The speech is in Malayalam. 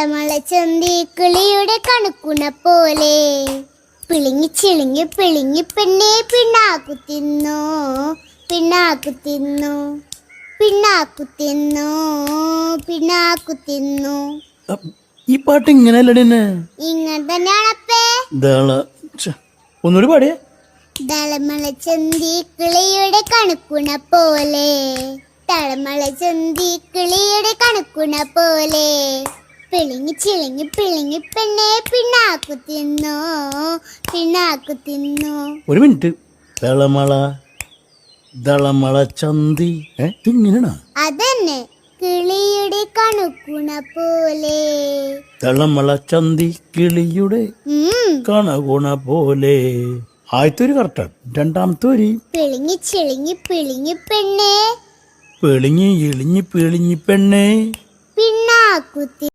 തളമള ചന്തി കിളിയുടെ കണക്കുണ പോലെ പിളിങ്ങി ചിളിങ്ങി പിളിങ്ങി പെണ്ണെ പിണ്ണാക്കു തിന്നു പിണ്ണാക്കു തിന്നു പിണ്ണാക്കു തിന്നു പിണ്ണാക്കു തിന്നു. ഈ പാട്ട് ഇങ്ങനെയല്ലേ ഇങ്ങനെ തന്നെയാണപ്പേ. ഒന്നുകൂടി പാടിയേ. തളമള ചന്തി കിളിയുടെ കണക്കുണ പോലെ തളമള ചന്തി കിളിയുടെ കണക്കുണ പോലെ പിളിങ്ങി ചിളിങ്ങി പിളിങ്ങി പെണ്ണെ പിണ്ണാക്കു തിന്നു പിണ്ണാക്കു തിന്നു. ഒരു മിനിറ്റ്. ദളമള ചന്തി ഇങ്ങനെയാണോ? അതന്നെ, കിളിയുടെ കണക്കുണ പോലെ. ദളമള ചന്തി കിളിയുടെ കണകുണ പോലെ. ആദ്യത്തെ കറക്റ്റാണ്. രണ്ടാമത്തെ വരി പിളിങ്ങി ചിളിങ്ങി പിളിങ്ങി പെണ്ണെ പിളിങ്ങി ഇളിഞ്ഞി പിളിഞ്ഞി പെണ്ണെ പിണ്ണാക്കു